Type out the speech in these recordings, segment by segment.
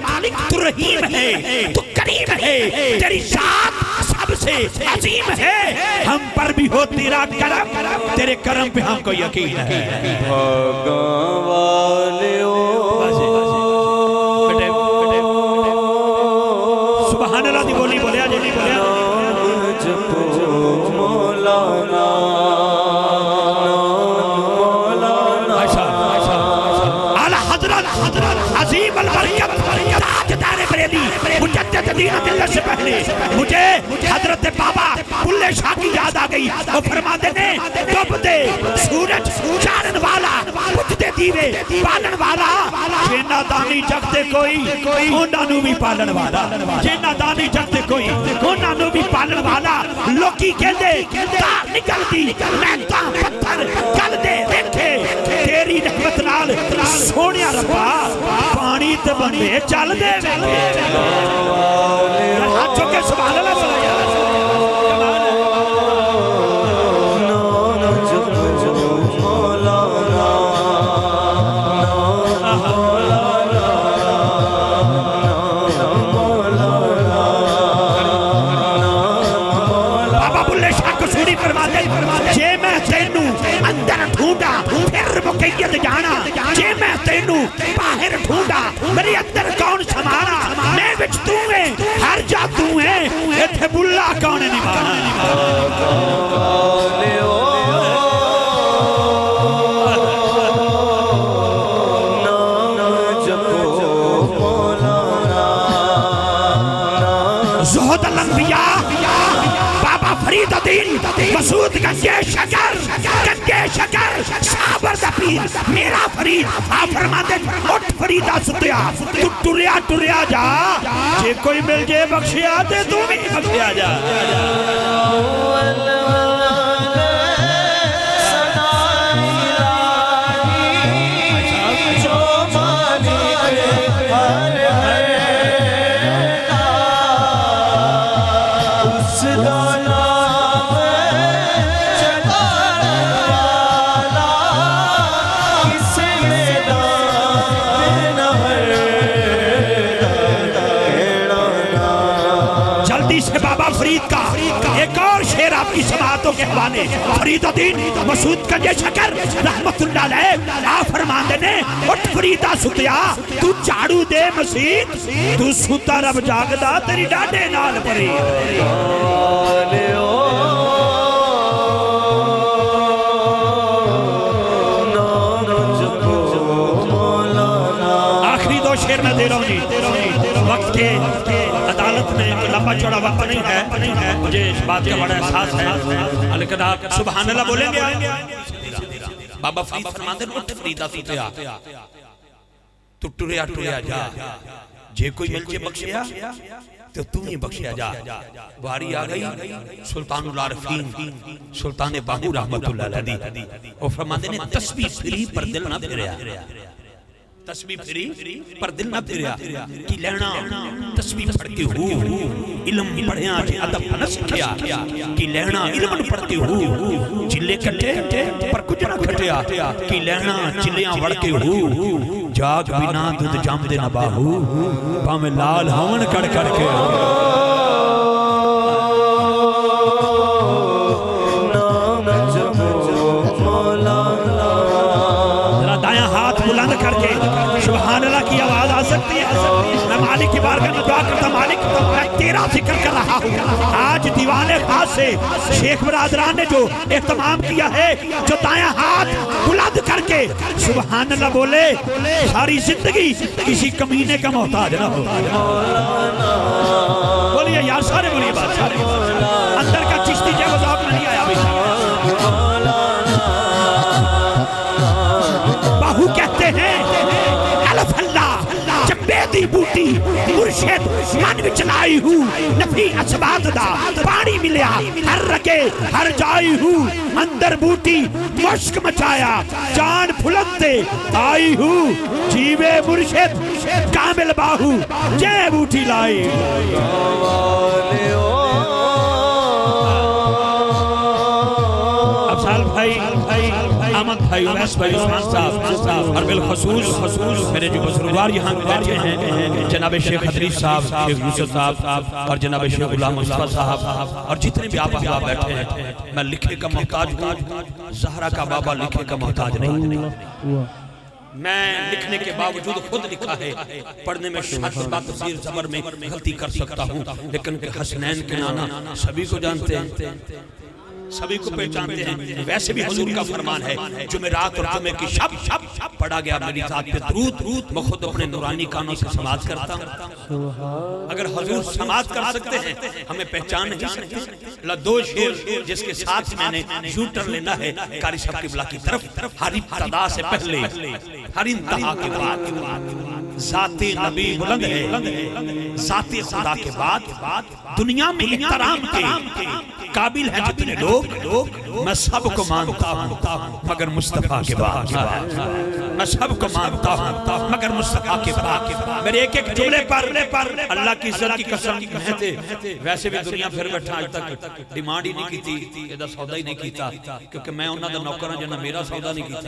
मालिक तू रहीम है, तू करीम है, तेरी शान सबसे अजीम है। हम पर भी हो तेरा करम, तेरे करम पे हमको यकीन है। सुभान अल्लाह दी बोली बोलिया जी, बोलिया से पहले मुझे हजरत बाबा बुल्ले शाह की याद आ गई। वो फरमाते ने डूबते सूरज चारण वाला, बुझते दीवे पालन वाला, जेना दानी जगते कोई उन्हां नूं भी पालन वाला, जेना दानी जगते कोई उन्हां नूं भी पालन वाला। लोकी कहंदे तार निकलदी मैं तां पत्थर गल दे देखे, तेरी रहमत नाल सोहणिया रब्बा पानी ते बंदे चल दे। हाथ चुके सुभान अल्लाह बाबा बुल्ले शाह को सूरी फरमाते, जे मैं तेनू अंदर ढूंढा फिर मुकैयद जाना, जे मैं तेनू बाहर ढूंढा मेरे अंदर कौन समाना। मैं विच तू है, हर जा तू है, इत्थे बुल्ला कौन निभाना। ज़ुहद अल-अंबिया बाबा फरीदुद्दीन मसूद गंजे शकर, गंजे शकर साबर दा पीर मेरा फरीद। आप फरमाते उठ फरीदा सुतिया, तू टुरिया टुरिया जा, जे कोई मिल जे बख्शिया ते तू भी बख्शिया जा। एक और शेर आपकी समातों के हवाले। फरीदुद्दीन मसूद गंजे शकर रहमतुल्लाह अलैह आप फरमाते ने उठ फरीदा सुतिया, तू झाड़ू दे मसीद, तू सुता रब जागदा तेरी डाडे नाल परी। आखिरी दो शेर मैं दे रहा हूँ जी, वक्त के अदालत में लंबा चौड़ा वक्त नहीं है, मुझे इस बात का बड़ा एहसास है, लेकिन आप सुभान अल्लाह बोलेंगे। बाबा फरीद फरमाते उठ फरीदा सुतिया, तू टुरिया टुरिया जा, जे कोई मिल जे बख्शिया तो तू ही बख्शिया जा। बारी आ गई सुल्तानुल आरिफीन सुल्तान बाहू रहमतुल्लाह अलैहि, और फरमाते ने तस्बीह फिरी पर दिल ना फिरया, तस्बीह फिरी पर दिल ना फिरया कि लेना तस्बीह पढ़ते हो इल्म पढ़िया जे अदब न सिखया, कि लेना इल्म पढ़ते हो जिले कटे पर कुछ ना खटिया, कि लेना जिलियां वड़के हो जाग बिना दूध जामदे न बाहू, भावे लाल हवन कड़ कड़ के। जरा दायां हाथ बुलंद करके सुभान अल्लाह की आवाज आ सकती है। मैं मालिक की बारगाह में दुआ करता, मालिक मैं तेरा जिक्र कर रहा हूँ। आज दीवाने खास से शेख बरादरान ने जो एहतमाम किया है, जो दायां हाथ बुलंद करके सुभान अल्लाह बोले, सारी जिंदगी किसी कमीने का मोहताज ना हो। बोलिए यार सारे बोलिए बात, सारे अंदर का चिश्ती जब मजाक नहीं आया बाहू कहते हैं जब्बेदी बूटी मुर्शिद मन विच लाई हूँ, नफी असबात दा पानी मिलिया हर रगे हर जाई हूँ, अंदर बूटी मुश्क मचाया जान फुलंदे आई हूँ, जीवे मुर्शिद कामिल बाहू जय बूटी लाई। अफजाल भाई, अहमद भाई, उवैस भाई, उस्मान साहब और बिलखसूस मेरे जो बुजुर्गवार यहाँ बैठे हैं, जनाब शेख हदरीफ साहब, शेख यूसुफ साहब और जनाब शेख गुलाम मुस्तफा साहब और जितने भी आप अहबाब बैठे हैं, मैं लिखे का मोहताज हूँ, ज़हरा का बाबा लिखे का मोहताज नहीं। मैं लिखने के बावजूद खुद लिखा है, पढ़ने में तफसीर ज़बर में गलती कर सकता हूँ, लेकिन हसनैन के नाना सभी को जानते हैं, सभी को पहचानते हैं। वैसे भी हुजूर का फरमान है, जुमेरात और जुमे की शब पढ़ा गया मेरी जात पे दुरूद, मैं खुद अपने नूरानी कानों से समाज करता हूँ। अगर हुजूर समाज कर सकते हैं, हमें पहचान नहीं सकते। दो शेर जिसके साथ मैंने यू टर्न लेना है कारी साहब की बिला की तरफ, हर इब्तिदा से पहले हर इंतहा के बाद ज़ाते नबी बुलंद है, ज़ाते खुदा के बाद दुनिया में इहतराम के काबिल है जितने लोग, मैं सबको मानता हूँ मगर मुस्तफा के बाद, मैं सबको मानता हूँ मगर मुस्तफा के बाद। मेरे एक एक जुमले पर अल्लाह की इज्जत की कसम कहते। वैसे भी दुनिया फिर बैठा आज तक डिमांड ही नहीं की थी, ਇਹਦਾ सौदा ही नहीं किया, क्योंकि मैं उन्हों का नौकर हाँ जिन्हें मेरा सौदा नहीं किया।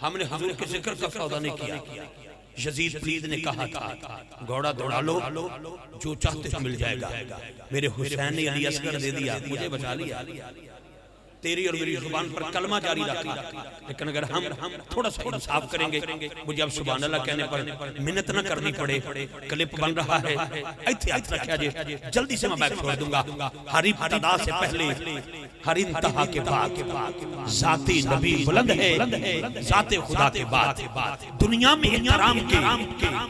हमने हुजूर के जिक्र का सौदा नहीं किया। यजीद प्लीद ने कहा था, घोड़ा दौड़ा लो, जो चाहते हो मिल जाएगा। मेरे हुसैन ने अली असगर दे दिया, मुझे बचा लिया। तेरी और मेरी जुबान पर कलमा जारी रखा, लेकिन अगर हम थोड़ा सा इंसाफ करेंगे, मुझे अब सुभान अल्लाह कहने पर मिन्नत न करनी पड़े। क्लिप बन रहा है, जल्दी से मैं बैक छोड़ दूंगा। हर इब्तिदा से पहले हर इंतहा के बाद ज़ाते नबी बुलंद है, ज़ाते खुदा के बाद दुनिया में इहतराम के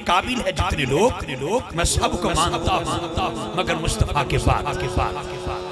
काबिल है जितने लोग, मैं सबको मानता हूँ मगर मुस्तफा के बाद।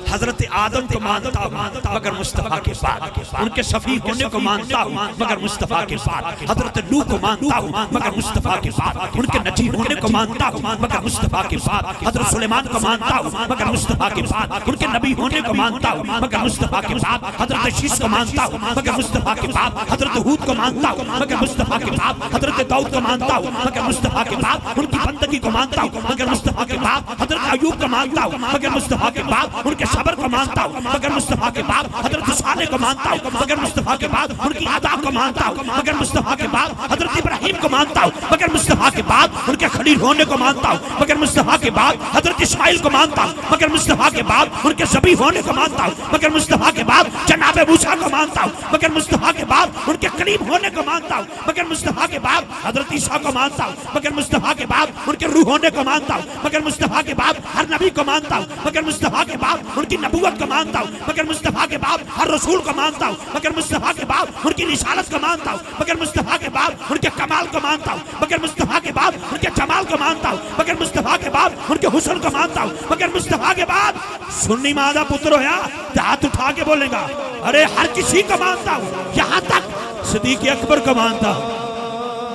हजरत आदम को मानता हूँ मगर मुस्तफा के बाद, उनके सफी होने को मानता हूँ मगर मुस्तफा के बाद। हजरत नूह को मानता हूँ मगर मुस्तफा के बाद, उनके नजी होने को मानता हूँ मगर मुस्तफा के बाद। हजरत सुलेमान को मानता हूँ मगर मुस्तफा के बाद, उनके नबी होने को मानता हूँ मगर मुस्तफा के बाद। हजरत शीश को मानता हूँ मगर मुस्तफा के बाद, हजरत हूद को मानता हूँ मगर मुस्तफा के बाद, हजरत दाऊद को मानता हूँ मगर मुस्तफा के बाद, उनकी बंदगी को मानता हूँ मगर मुस्तफा के बाद। हजरत अयूब को मानता हूँ मगर मुस्तफा के बाद, उनके सबर को मानता हूँ मगर मुस्तफा के बाद। हजरत साले को मानता हूँ मगर मुस्तफा के बाद, उनकी अदा को मानता हूँ मगर मुस्तफा के बाद। हजरत इब्राहिम को मानता हूँ मगर मुस्तफा के बाद, उनके खलील होने को मानता हूँ मगर मुस्तफा के बाद। हजरत इस्माइल को मानता हूँ मगर मुस्तफा के बाद, उनके ज़बी होने को मानता हूँ मगर मुस्तफा के बाद। जनाब मूसा को मानता हूँ मगर मुस्तफा के बाद, उनके करीब होने को मानता हूँ मगर मुस्तफा के बाद। हजरत ईसा को मानता हूँ मगर मुस्तफा के बाद, उनके रूह होने को मानता हूँ मगर मुस्तफा के बाद। हर नबी को मानता हूँ मगर मुस्तफा के बाद, उनकी नबूवत को मानता हूँ मगर मुस्तफा के बाद। हर रसूल को मानता हूँ मगर मुस्तफा के बाद, उनकी रिसालत को मानता हूँ मगर मुस्तफा के बाद। उनके कमाल को मानता हूँ मगर मुस्तफा के बाद, उनके जमाल को मानता हूँ मगर मुस्तफा के बाद, उनके हुस्न को मानता हूँ मगर मुस्तफा के बाद। सुन्नी मादा पुत्र होया हाथ उठा के बोलेगा, अरे हर किसी को मानता हूँ, यहाँ तक सिद्दीक़ अकबर को मानता हूँ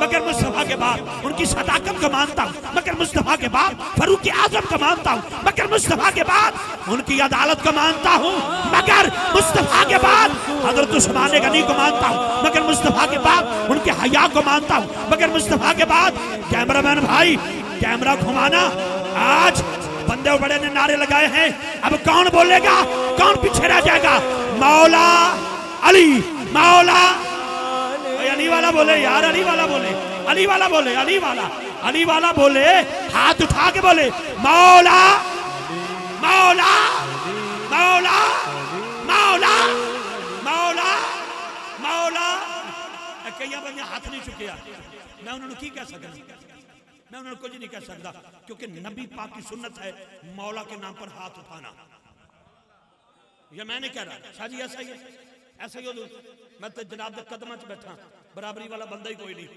मगर मुस्तफा के बाद। उनकी सदाकत को मानता हूँ मगर मुस्तफा के बाद। फारूक आजम को मानता हूँ मगर मुस्तफा के बाद। उनकी अदालत को मानता हूँ मगर मुस्तफा के बाद। हजरत उस्मान गनी को मानता हूँ मगर मुस्तफा के बाद, उनके हया को मानता हूँ मगर मुस्तफा के बाद। कैमरामैन भाई कैमरा घुमाना, आज बंदे बड़े ने नारे लगाए हैं, अब कौन बोलेगा, कौन पीछे रह जाएगा? मौला अली, मौला अली वाला बोले यार, अली वाला बोले, अली वाला बोले, अली वाला, अली वाला बोले, हाथ उठा के बोले मौला मौला मौला मौला मौला मौला। कई बंदे हाथ नहीं चुके, मैं उन्होंने की कह सकता, मैं उन्होंने कुछ नहीं कह सकता, क्योंकि नबी पाक की सुन्नत है मौला के नाम पर हाथ उठाना। ये मैं नहीं कह रहा, शाह जी ऐसा ही है, ऐसा ही हो। मैं तो जनाब के कदम च बैठा, बराबरी वाला बंदा ही कोई नहीं।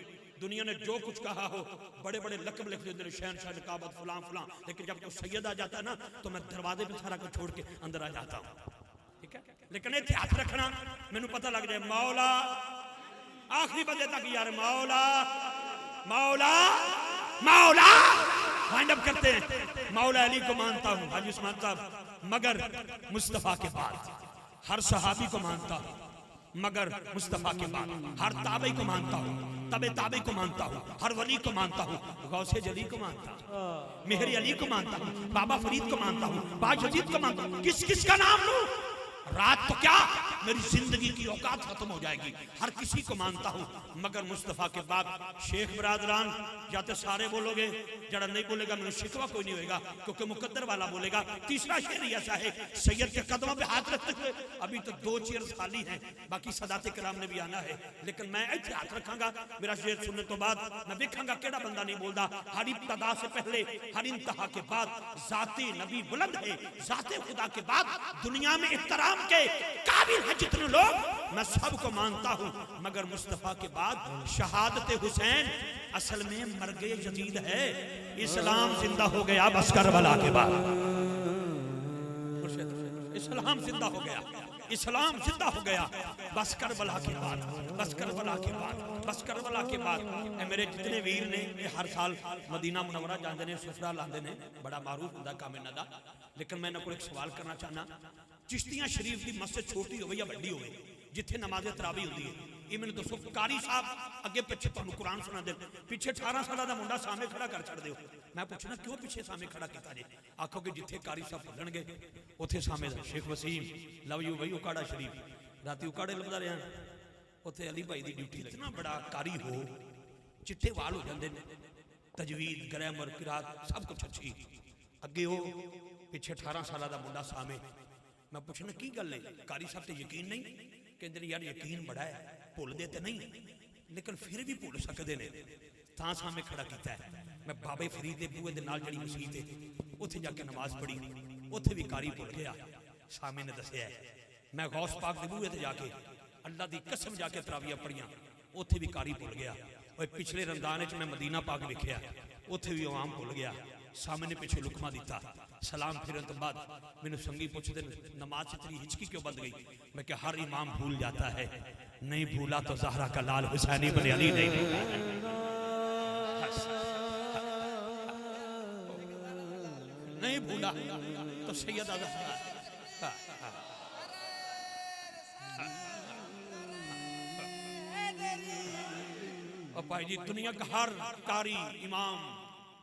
दुनिया ने जो कुछ कहा हो, बड़े बड़े लकब लिख देते, शहनशाह नकाबत फलां फलां, लेकिन जब कोई सैयद आ जाता है ना, तो मैं दरवाजे पे सारा कुछ छोड़ के अंदर आ जाता हूँ, ठीक है। लेकिन इतने हाथ रखना, मैनू पता लग जाए मौला, आखिरी बंदे तक यार मौला मौला मौला वाइंड अप करते हैं। मौला अली को मानता हूँ, हाजी उस्मान साहब, मगर मुस्तफा के बाद। हर सहाबी को मानता हूँ मगर मुस्तफा के बाद। हर ताबई को मानता हूँ, तबे ताबई को मानता हूँ, हर वली को मानता हूँ, गौसे जली को मानता हूँ, मेहरी अली को मानता हूँ, बाबा फरीद को मानता हूँ, बाज यजीद को मानता हूँ। किस किस का नाम लूं? रात तो क्या मेरी जिंदगी की औकात खत्म हो जाएगी। हर किसी को मानता हूं मगर मुस्तफा के बाद शेख बरादरान या तो सारे बोलोगे, जरा नहीं बोलेगा मैंने शिकवा कोई नहीं होगा क्योंकि मुकद्दर वाला बोलेगा। तीसरा शेर ऐसा है सैयद के कदमों पे हाथ रखते हुए, अभी तो 2 चेयर खाली हैं, बाकी सदाते कराम ने भी आना है, लेकिन मैं ऐसे हाथ रखांगा। मेरा शेर सुनने तो बाद मैं देखूंगा केड़ा बंदा नहीं बोलता। हर इब्तदा से पहले हर इंतहा के बाद जाते नबी बुलंद है, जाते खुदा के बाद दुनिया में इहतराम के काबिल है जितने लोग, मैं सबको मानता हूं मगर मुस्तफा के बाद शहादत हुसैन असल में मर्गे जदीद है। इस्लाम जिंदा हो गया बस करबला के बाद, इस्लाम जिंदा हो गया, इस्लाम जिंदा हो गया बस करबला के बाद, बस करबला के बाद, बस करबला के बाद। मेरे जितने वीर ने हर साल मदीना मुनव्वरा जाते हैं, सुफरा लाते हैं, बड़ा मारूफ होता काम इन्हां दा। लेकिन मैं इन्हां कोल एक सवाल करना चाहना, चिश्तियां शरीफ की मस्जिद छोटी हो या बड़ी हो जिथे नमाज तरावी होती है, ये मैंने दसो कारी साहब अगे पिछे तुहानू कुरान सुना दे, पिछे 18 साल का मुंडा सामने खड़ा कर छड़ दो। मैं पूछना क्यों पिछे सामने खड़ा किया जे? आखोगे जिथे कारी साहब पढ़नगे उथे सामने शेख वसीम लव यू बई उकाड़ा शरीफ राती उकाड़े लभदा रहा, उथे अली भाई की ड्यूटी। इतना बड़ा कारी हो, चिट्टे वाल हो जाते हैं, तजवीद ग्रामर किरात सब कुछ अच्छी, अगे हो पिछे 18 साल का मुंडा सामने। मैं पूछना की गल है? कारी साहब ते यकीन नहीं? कहते यार यकीन बड़ा है, भुलते तो नहीं लेकिन फिर भी भुल सकते हैं, तां सामने खड़ा किया है। मैं बाबे फरीद के बूहे के नाल जड़ी मसीत है उत्थे जाके नमाज पढ़ी, उत्थे भी कारी भुल गया। सामे ने दसिया मैं गौस पाक के बूहे ते जाके अल्लाह की कसम जाके तरावियां पढ़ियां, उत्थे भी कारी भुल गया। और पिछले रमजान मैं मदीना पाक वेखिया, उत्थे भी आम भुल गया। सामने पिछे लुकमा दिता, सलाम फिरन तो बाद मैंने संगी पूछते नमाज इतनी हिचकी क्यों बंद गई? मैं क्या हर इमाम भूल जाता है, नहीं भूला तो ज़हरा का लाल हुसैन इब्न अली नहीं भूला। नहीं भूला तो सैयदा ज़हरा। और भाई जी दुनिया का हर कारी इमाम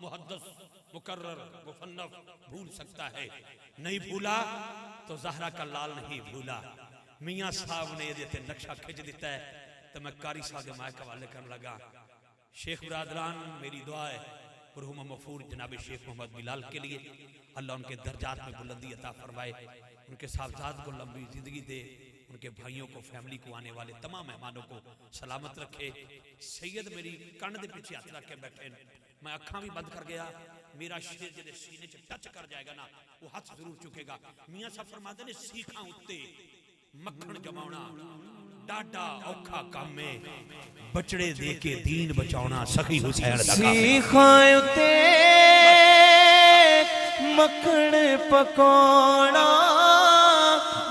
मुहद्दिस मुकर्रर मुफन्नफ भूल सकता है, नहीं भूला तो ज़हरा का लाल नहीं भूला। मियाँ साहब ने ये नक्शा खिंच दिता है तो मैं कारी साहब के मायके वाले करने लगा। शेख बरादरान मेरी दुआ है मरहूम मफूर जनाब शेख मोहम्मद बिलाल के लिए, अल्लाह उनके दर्जात में बुलंदी अता फरमाए, उनके साहबजाद को लंबी जिंदगी दे, उनके भाइयों को फैमिली को आने वाले तमाम मेहमानों को सलामत रखे। सैयद मेरी कण के पीछे हाथ रख के बैठे, मैं अखा भी बंद कर गया, मेरा शेर जो सीने च टच कर जाएगा ना वो हाथ जरूर चुकेगा। मियाँ साहब फरमाते ने सीखा उत्ते मक्खन जमाना डाडा औखा काम में, बचड़े दे के दीन बचाना सखी हुसैन दा काम है। सीखा उत्ते मक्खन पकाना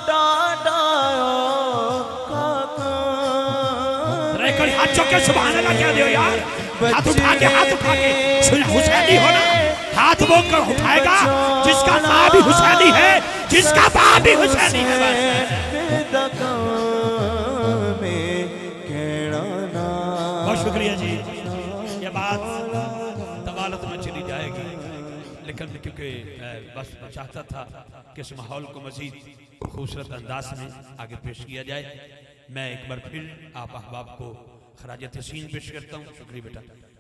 डाडा औखा काम। रेकड़ी हाथ चौके सुभान अल्लाह क्या दो यार, हाथ उठा के हुसैनी होना, हाथ वो कर उठाएगा जिसका माँ भी हुसैनी है, जिसका बाप भी हुसैनी है। बहुत शुक्रिया जी, ये बात तवालत में चली जाएगी, लेकिन क्योंकि बस मैं चाहता था कि इस माहौल को मजीद खूबसूरत अंदाज में आगे पेश किया जाए। मैं एक बार फिर आप अहबाब को खराज तहसीन पेश करता हूँ। शुक्रिया बेटा।